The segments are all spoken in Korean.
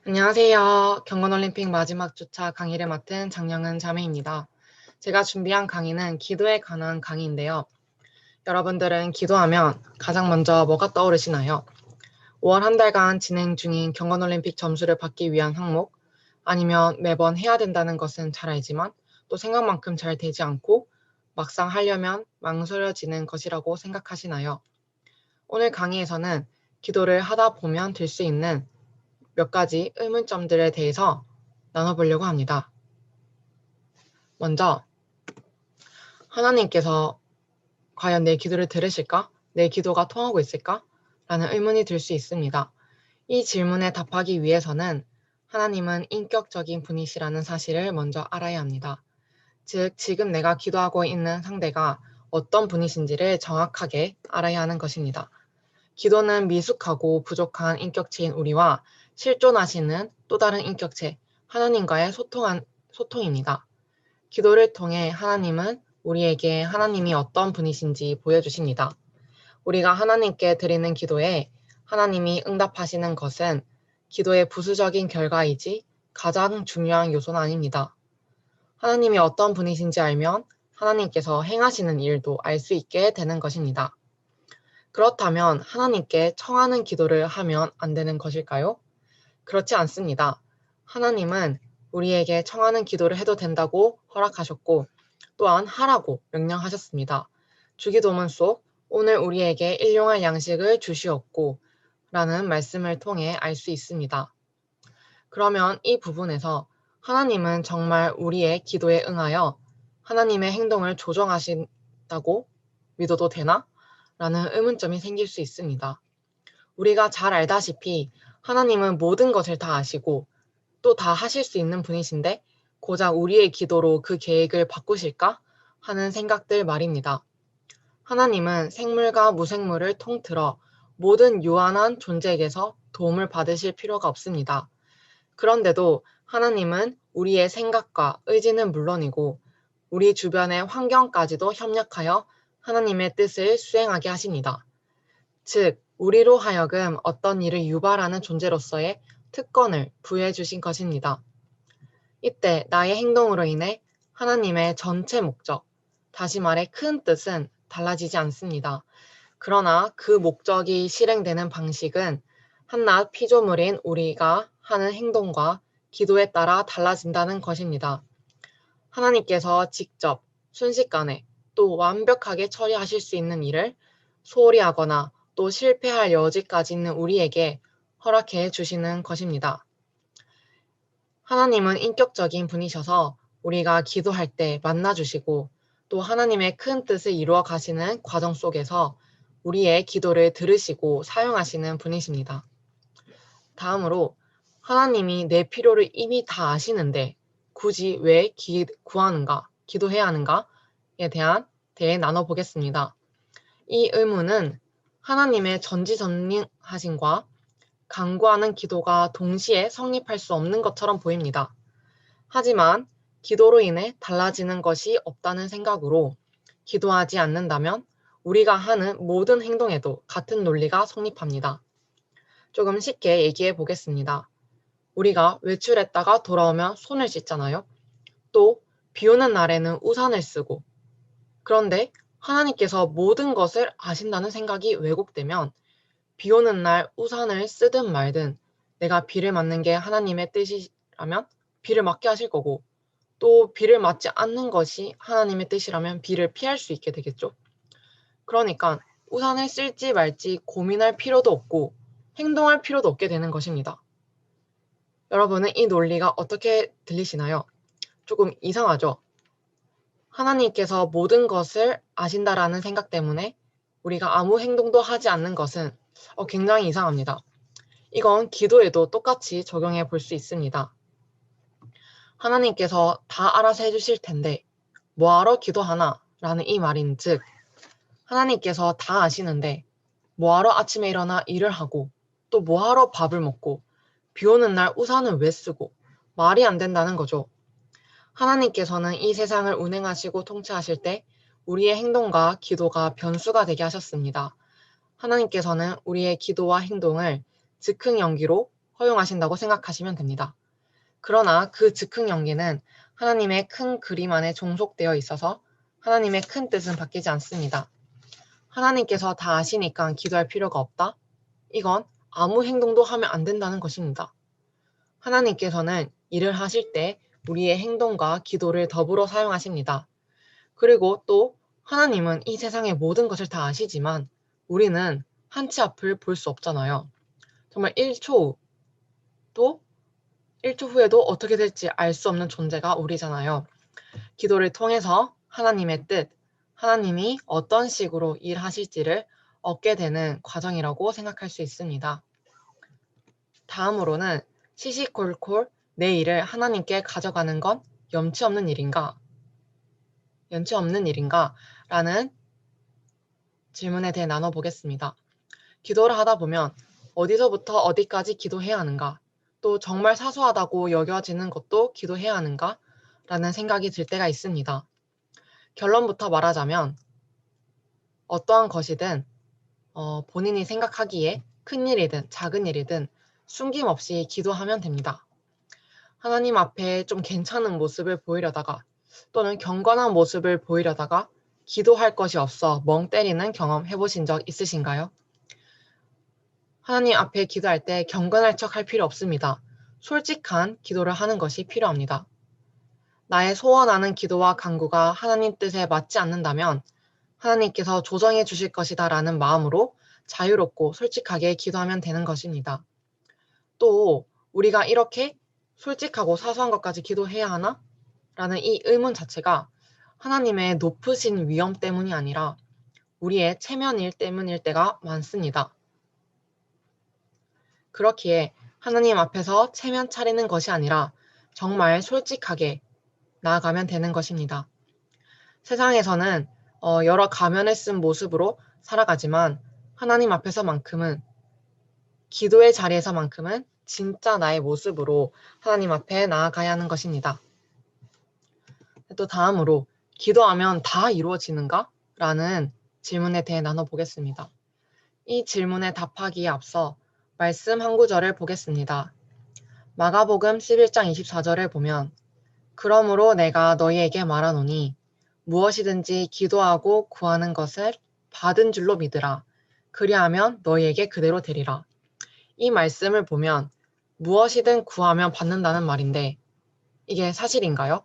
안녕하세요. 경건올림픽 마지막 주차 강의를 맡은 장영은 자매입니다. 제가 준비한 강의는 기도에 관한 강의인데요. 여러분들은 기도하면 가장 먼저 뭐가 떠오르시나요? 5월 한 달간 진행 중인 경건올림픽 점수를 받기 위한 항목, 아니면 매번 해야 된다는 것은 잘 알지만 또 생각만큼 잘 되지 않고 막상 하려면 망설여지는 것이라고 생각하시나요? 오늘 강의에서는 기도를 하다 보면 될 수 있는 몇 가지 의문점들에 대해서 나눠보려고 합니다. 먼저, 하나님께서 과연 내 기도를 들으실까? 내 기도가 통하고 있을까? 라는 의문이 들 수 있습니다. 이 질문에 답하기 위해서는 하나님은 인격적인 분이시라는 사실을 먼저 알아야 합니다. 즉, 지금 내가 기도하고 있는 상대가 어떤 분이신지를 정확하게 알아야 하는 것입니다. 기도는 미숙하고 부족한 인격체인 우리와 실존하시는 또 다른 인격체, 하나님과의 소통입니다. 기도를 통해 하나님은 우리에게 하나님이 어떤 분이신지 보여주십니다. 우리가 하나님께 드리는 기도에 하나님이 응답하시는 것은 기도의 부수적인 결과이지 가장 중요한 요소는 아닙니다. 하나님이 어떤 분이신지 알면 하나님께서 행하시는 일도 알 수 있게 되는 것입니다. 그렇다면 하나님께 청하는 기도를 하면 안 되는 것일까요? 그렇지 않습니다. 하나님은 우리에게 청하는 기도를 해도 된다고 허락하셨고 또한 하라고 명령하셨습니다. 주기도문 속 오늘 우리에게 일용할 양식을 주시옵고 라는 말씀을 통해 알 수 있습니다. 그러면 이 부분에서 하나님은 정말 우리의 기도에 응하여 하나님의 행동을 조정하신다고 믿어도 되나? 라는 의문점이 생길 수 있습니다. 우리가 잘 알다시피 하나님은 모든 것을 다 아시고 또 다 하실 수 있는 분이신데 고작 우리의 기도로 그 계획을 바꾸실까? 하는 생각들 말입니다. 하나님은 생물과 무생물을 통틀어 모든 유한한 존재에게서 도움을 받으실 필요가 없습니다. 그런데도 하나님은 우리의 생각과 의지는 물론이고 우리 주변의 환경까지도 협력하여 하나님의 뜻을 수행하게 하십니다. 즉, 우리로 하여금 어떤 일을 유발하는 존재로서의 특권을 부여해 주신 것입니다. 이때 나의 행동으로 인해 하나님의 전체 목적, 다시 말해 큰 뜻은 달라지지 않습니다. 그러나 그 목적이 실행되는 방식은 한낱 피조물인 우리가 하는 행동과 기도에 따라 달라진다는 것입니다. 하나님께서 직접 순식간에 또 완벽하게 처리하실 수 있는 일을 소홀히 하거나 또 실패할 여지까지 있는 우리에게 허락해 주시는 것입니다. 하나님은 인격적인 분이셔서 우리가 기도할 때 만나주시고 또 하나님의 큰 뜻을 이루어 가시는 과정 속에서 우리의 기도를 들으시고 사용하시는 분이십니다. 다음으로 하나님이 내 필요를 이미 다 아시는데 굳이 왜 구하는가, 기도해야 하는가에 대해 나눠보겠습니다. 이 의문은 하나님의 전지전능하심과 간구하는 기도가 동시에 성립할 수 없는 것처럼 보입니다. 하지만 기도로 인해 달라지는 것이 없다는 생각으로 기도하지 않는다면 우리가 하는 모든 행동에도 같은 논리가 성립합니다. 조금 쉽게 얘기해 보겠습니다. 우리가 외출했다가 돌아오면 손을 씻잖아요. 또 비 오는 날에는 우산을 쓰고 그런데 하나님께서 모든 것을 아신다는 생각이 왜곡되면 비 오는 날 우산을 쓰든 말든 내가 비를 맞는 게 하나님의 뜻이라면 비를 맞게 하실 거고 또 비를 맞지 않는 것이 하나님의 뜻이라면 비를 피할 수 있게 되겠죠. 그러니까 우산을 쓸지 말지 고민할 필요도 없고 행동할 필요도 없게 되는 것입니다. 여러분은 이 논리가 어떻게 들리시나요? 조금 이상하죠? 하나님께서 모든 것을 아신다라는 생각 때문에 우리가 아무 행동도 하지 않는 것은 굉장히 이상합니다. 이건 기도에도 똑같이 적용해 볼 수 있습니다. 하나님께서 다 알아서 해주실 텐데 뭐하러 기도하나? 라는 이 말인즉 하나님께서 다 아시는데 뭐하러 아침에 일어나 일을 하고 또 뭐하러 밥을 먹고 비 오는 날 우산을 왜 쓰고 말이 안 된다는 거죠. 하나님께서는 이 세상을 운행하시고 통치하실 때 우리의 행동과 기도가 변수가 되게 하셨습니다. 하나님께서는 우리의 기도와 행동을 즉흥 연기로 허용하신다고 생각하시면 됩니다. 그러나 그 즉흥 연기는 하나님의 큰 그림 안에 종속되어 있어서 하나님의 큰 뜻은 바뀌지 않습니다. 하나님께서 다 아시니까 기도할 필요가 없다? 이건 아무 행동도 하면 안 된다는 것입니다. 하나님께서는 일을 하실 때 우리의 행동과 기도를 더불어 사용하십니다. 그리고 또 하나님은 이 세상의 모든 것을 다 아시지만 우리는 한 치 앞을 볼 수 없잖아요. 정말 1초 후에도 어떻게 될지 알 수 없는 존재가 우리잖아요. 기도를 통해서 하나님의 뜻, 하나님이 어떤 식으로 일하실지를 얻게 되는 과정이라고 생각할 수 있습니다. 다음으로는 시시콜콜 내 일을 하나님께 가져가는 건 염치 없는 일인가? 라는 질문에 대해 나눠보겠습니다. 기도를 하다 보면 어디서부터 어디까지 기도해야 하는가? 또 정말 사소하다고 여겨지는 것도 기도해야 하는가? 라는 생각이 들 때가 있습니다. 결론부터 말하자면 어떠한 것이든 본인이 생각하기에 큰 일이든 작은 일이든 숨김없이 기도하면 됩니다. 하나님 앞에 좀 괜찮은 모습을 보이려다가 또는 경건한 모습을 보이려다가 기도할 것이 없어 멍 때리는 경험 해보신 적 있으신가요? 하나님 앞에 기도할 때 경건할 척 할 필요 없습니다. 솔직한 기도를 하는 것이 필요합니다. 나의 소원하는 기도와 간구가 하나님 뜻에 맞지 않는다면 하나님께서 조정해 주실 것이다 라는 마음으로 자유롭고 솔직하게 기도하면 되는 것입니다. 또 우리가 이렇게 솔직하고 사소한 것까지 기도해야 하나? 라는 이 의문 자체가 하나님의 높으신 위엄 때문이 아니라 우리의 체면일 때문일 때가 많습니다. 그렇기에 하나님 앞에서 체면 차리는 것이 아니라 정말 솔직하게 나아가면 되는 것입니다. 세상에서는 여러 가면을 쓴 모습으로 살아가지만 하나님 앞에서만큼은 기도의 자리에서만큼은 진짜 나의 모습으로 하나님 앞에 나아가야 하는 것입니다. 또 다음으로 기도하면 다 이루어지는가? 라는 질문에 대해 나눠보겠습니다. 이 질문에 답하기에 앞서 말씀 한 구절을 보겠습니다. 마가복음 11장 24절을 보면 그러므로 내가 너희에게 말하노니 무엇이든지 기도하고 구하는 것을 받은 줄로 믿으라. 그리하면 너희에게 그대로 되리라. 이 말씀을 보면 무엇이든 구하면 받는다는 말인데 이게 사실인가요?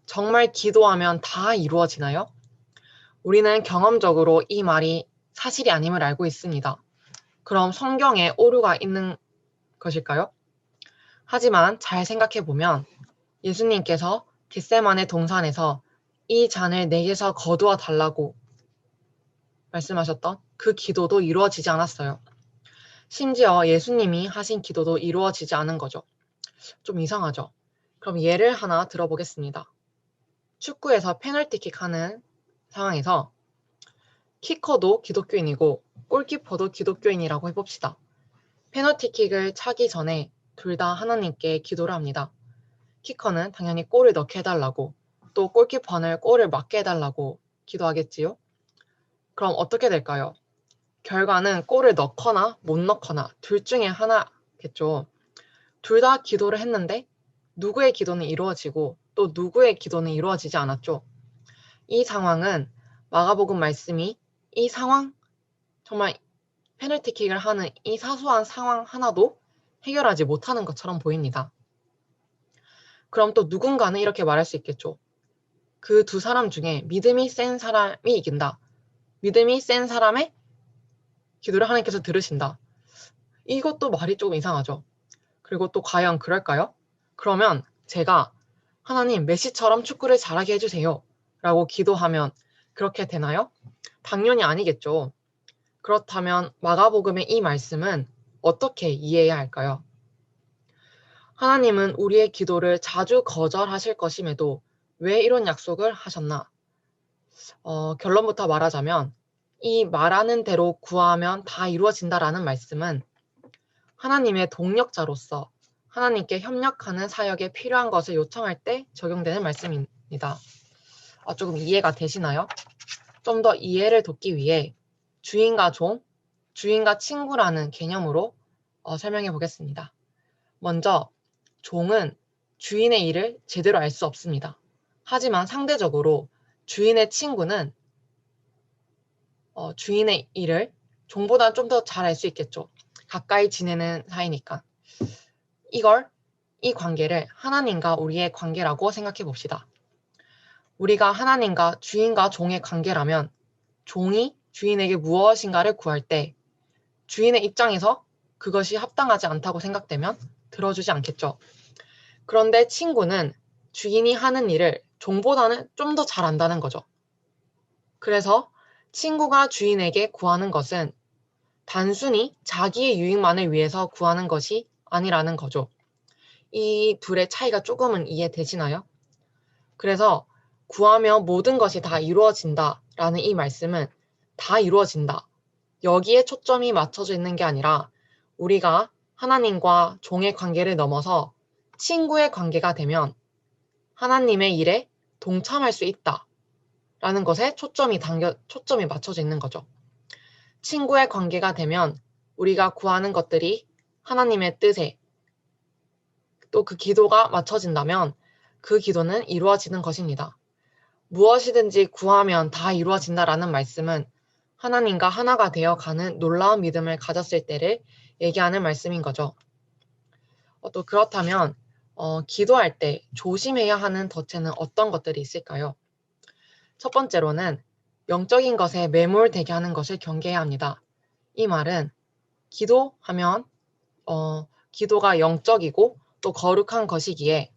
정말 기도하면 다 이루어지나요? 우리는 경험적으로 이 말이 사실이 아님을 알고 있습니다. 그럼 성경에 오류가 있는 것일까요? 하지만 잘 생각해보면 예수님께서 겟세마네 동산에서 이 잔을 내게서 거두어 달라고 말씀하셨던 그 기도도 이루어지지 않았어요. 심지어 예수님이 하신 기도도 이루어지지 않은 거죠. 좀 이상하죠? 그럼 예를 하나 들어보겠습니다. 축구에서 페널티킥 하는 상황에서 키커도 기독교인이고 골키퍼도 기독교인이라고 해봅시다. 페널티킥을 차기 전에 둘 다 하나님께 기도를 합니다. 키커는 당연히 골을 넣게 해달라고 또 골키퍼는 골을 맞게 해달라고 기도하겠지요? 그럼 어떻게 될까요? 결과는 골을 넣거나 못 넣거나 둘 중에 하나겠죠. 둘 다 기도를 했는데 누구의 기도는 이루어지고 또 누구의 기도는 이루어지지 않았죠. 이 상황은 마가복음 말씀이 이 상황, 정말 페널티킥을 하는 이 사소한 상황 하나도 해결하지 못하는 것처럼 보입니다. 그럼 또 누군가는 이렇게 말할 수 있겠죠. 그 두 사람 중에 믿음이 센 사람이 이긴다. 믿음이 센 사람의 기도를 하나님께서 들으신다. 이것도 말이 조금 이상하죠. 그리고 또 과연 그럴까요? 그러면 제가 하나님 메시처럼 축구를 잘하게 해주세요 라고 기도하면 그렇게 되나요? 당연히 아니겠죠. 그렇다면 마가복음의 이 말씀은 어떻게 이해해야 할까요? 하나님은 우리의 기도를 자주 거절하실 것임에도 왜 이런 약속을 하셨나? 결론부터 말하자면 이 말하는 대로 구하면 다 이루어진다라는 말씀은 하나님의 동력자로서 하나님께 협력하는 사역에 필요한 것을 요청할 때 적용되는 말씀입니다. 조금 이해가 되시나요? 좀 더 이해를 돕기 위해 주인과 종, 주인과 친구라는 개념으로 설명해 보겠습니다. 먼저 종은 주인의 일을 제대로 알 수 없습니다. 하지만 상대적으로 주인의 친구는 주인의 일을 종보다 좀 더 잘 알 수 있겠죠. 가까이 지내는 사이니까. 이 관계를 하나님과 우리의 관계라고 생각해 봅시다. 우리가 하나님과 주인과 종의 관계라면 종이 주인에게 무엇인가를 구할 때 주인의 입장에서 그것이 합당하지 않다고 생각되면 들어주지 않겠죠. 그런데 친구는 주인이 하는 일을 종보다는 좀 더 잘 안다는 거죠. 그래서 친구가 주인에게 구하는 것은 단순히 자기의 유익만을 위해서 구하는 것이 아니라는 거죠. 이 둘의 차이가 조금은 이해되시나요? 그래서 구하면 모든 것이 다 이루어진다 라는 이 말씀은 다 이루어진다. 여기에 초점이 맞춰져 있는 게 아니라 우리가 하나님과 종의 관계를 넘어서 친구의 관계가 되면 하나님의 일에 동참할 수 있다 라는 것에 초점이 맞춰져 있는 거죠. 친구의 관계가 되면 우리가 구하는 것들이 하나님의 뜻에 또 그 기도가 맞춰진다면 그 기도는 이루어지는 것입니다. 무엇이든지 구하면 다 이루어진다라는 말씀은 하나님과 하나가 되어 가는 놀라운 믿음을 가졌을 때를 얘기하는 말씀인 거죠. 또 그렇다면 기도할 때 조심해야 하는 덫에는 어떤 것들이 있을까요? 첫 번째로는 영적인 것에 매몰되게 하는 것을 경계해야 합니다. 이 말은 기도하면 기도가 영적이고 또 거룩한 것이기에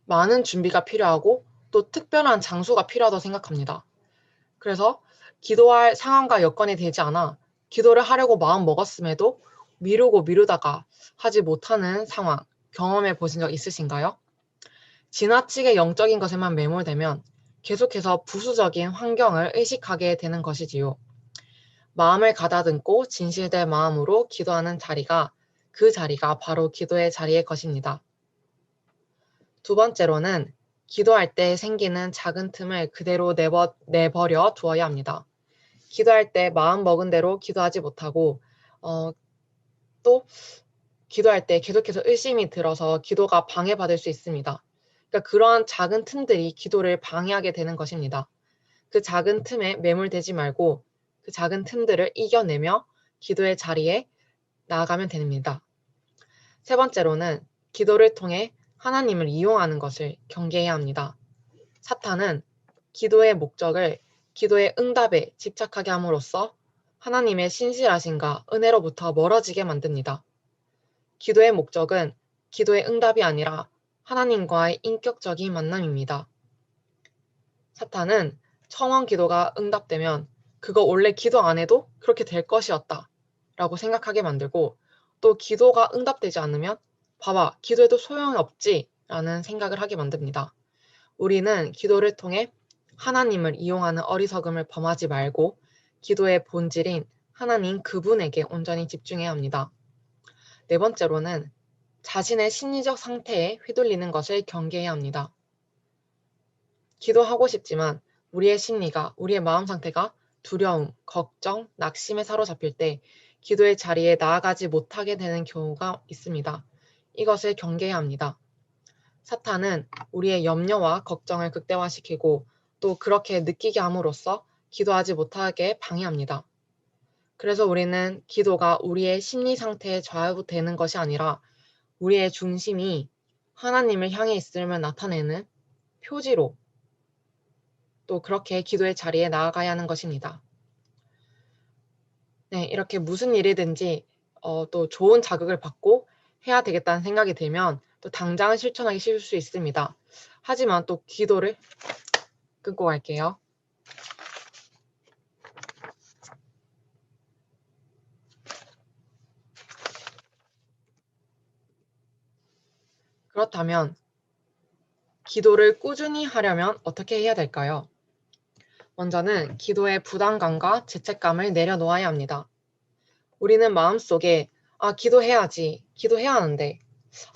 많은 준비가 필요하고 또 특별한 장소가 필요하다고 생각합니다. 그래서 기도할 상황과 여건이 되지 않아 기도를 하려고 마음 먹었음에도 미루다가 하지 못하는 상황 경험해 보신 적 있으신가요? 지나치게 영적인 것에만 매몰되면 계속해서 부수적인 환경을 의식하게 되는 것이지요. 마음을 가다듬고 진실된 마음으로 기도하는 자리가 그 자리가 바로 기도의 자리의 것입니다. 두 번째로는 기도할 때 생기는 작은 틈을 그대로 내버려 두어야 합니다. 기도할 때 마음 먹은 대로 기도하지 못하고 또 기도할 때 계속해서 의심이 들어서 기도가 방해받을 수 있습니다. 그러니까 그러한 작은 틈들이 기도를 방해하게 되는 것입니다. 그 작은 틈에 매몰되지 말고 그 작은 틈들을 이겨내며 기도의 자리에 나아가면 됩니다. 세 번째로는 기도를 통해 하나님을 이용하는 것을 경계해야 합니다. 사탄은 기도의 목적을 기도의 응답에 집착하게 함으로써 하나님의 신실하심과 은혜로부터 멀어지게 만듭니다. 기도의 목적은 기도의 응답이 아니라 하나님과의 인격적인 만남입니다. 사탄은 청원 기도가 응답되면 그거 원래 기도 안 해도 그렇게 될 것이었다 라고 생각하게 만들고 또 기도가 응답되지 않으면 봐봐 기도해도 소용이 없지 라는 생각을 하게 만듭니다. 우리는 기도를 통해 하나님을 이용하는 어리석음을 범하지 말고 기도의 본질인 하나님 그분에게 온전히 집중해야 합니다. 네 번째로는 자신의 심리적 상태에 휘둘리는 것을 경계해야 합니다. 기도하고 싶지만 우리의 심리가, 우리의 마음 상태가 두려움, 걱정, 낙심에 사로잡힐 때 기도의 자리에 나아가지 못하게 되는 경우가 있습니다. 이것을 경계해야 합니다. 사탄은 우리의 염려와 걱정을 극대화시키고 또 그렇게 느끼게 함으로써 기도하지 못하게 방해합니다. 그래서 우리는 기도가 우리의 심리 상태에 좌우되는 것이 아니라 우리의 중심이 하나님을 향해 있음을 나타내는 표지로 또 그렇게 기도의 자리에 나아가야 하는 것입니다. 네, 이렇게 무슨 일이든지 또 좋은 자극을 받고 해야 되겠다는 생각이 들면 또 당장 실천하기 쉬울 수 있습니다. 하지만 또 기도를 끊고 갈게요. 그렇다면 기도를 꾸준히 하려면 어떻게 해야 될까요? 먼저는 기도의 부담감과 죄책감을 내려놓아야 합니다. 우리는 마음속에 기도해야지, 기도해야 하는데,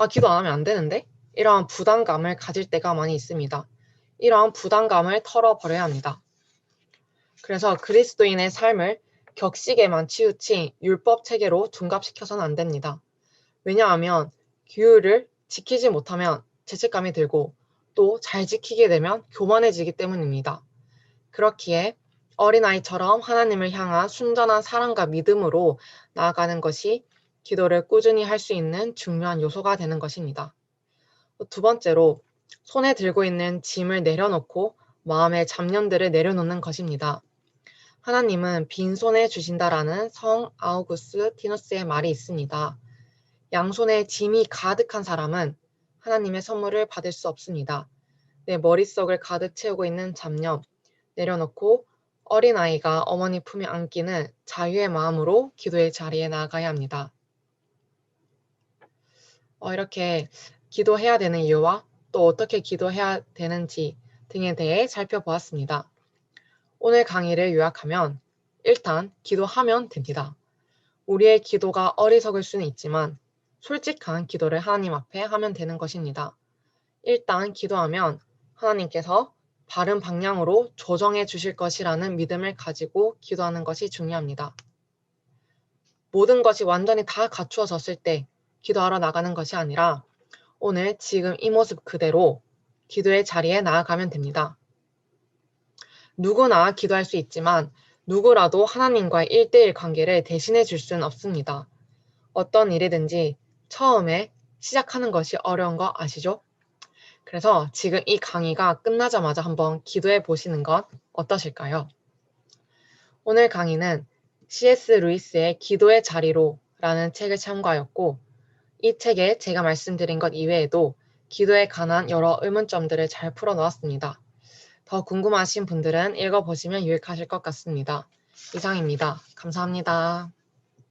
기도 안 하면 안 되는데? 이러한 부담감을 가질 때가 많이 있습니다. 이러한 부담감을 털어버려야 합니다. 그래서 그리스도인의 삶을 격식에만 치우치 율법 체계로 둔갑시켜서는 안 됩니다. 왜냐하면 규율을 지키지 못하면 죄책감이 들고 또 잘 지키게 되면 교만해지기 때문입니다. 그렇기에 어린아이처럼 하나님을 향한 순전한 사랑과 믿음으로 나아가는 것이 기도를 꾸준히 할 수 있는 중요한 요소가 되는 것입니다. 두 번째로 손에 들고 있는 짐을 내려놓고 마음의 잡념들을 내려놓는 것입니다. 하나님은 빈손에 주신다라는 성 아우구스티누스의 말이 있습니다. 양손에 짐이 가득한 사람은 하나님의 선물을 받을 수 없습니다. 내 머릿속을 가득 채우고 있는 잡념 내려놓고 어린아이가 어머니 품에 안기는 자유의 마음으로 기도의 자리에 나아가야 합니다. 이렇게 기도해야 되는 이유와 또 어떻게 기도해야 되는지 등에 대해 살펴보았습니다. 오늘 강의를 요약하면 일단 기도하면 됩니다. 우리의 기도가 어리석을 수는 있지만 솔직한 기도를 하나님 앞에 하면 되는 것입니다. 일단 기도하면 하나님께서 바른 방향으로 조정해 주실 것이라는 믿음을 가지고 기도하는 것이 중요합니다. 모든 것이 완전히 다 갖추어졌을 때 기도하러 나가는 것이 아니라 오늘 지금 이 모습 그대로 기도의 자리에 나아가면 됩니다. 누구나 기도할 수 있지만 누구라도 하나님과의 1대1 관계를 대신해 줄 수는 없습니다. 어떤 일이든지 처음에 시작하는 것이 어려운 거 아시죠? 그래서 지금 이 강의가 끝나자마자 한번 기도해 보시는 건 어떠실까요? 오늘 강의는 C.S. 루이스의 기도의 자리로 라는 책을 참고하였고 이 책에 제가 말씀드린 것 이외에도 기도에 관한 여러 의문점들을 잘 풀어놓았습니다. 더 궁금하신 분들은 읽어보시면 유익하실 것 같습니다. 이상입니다. 감사합니다.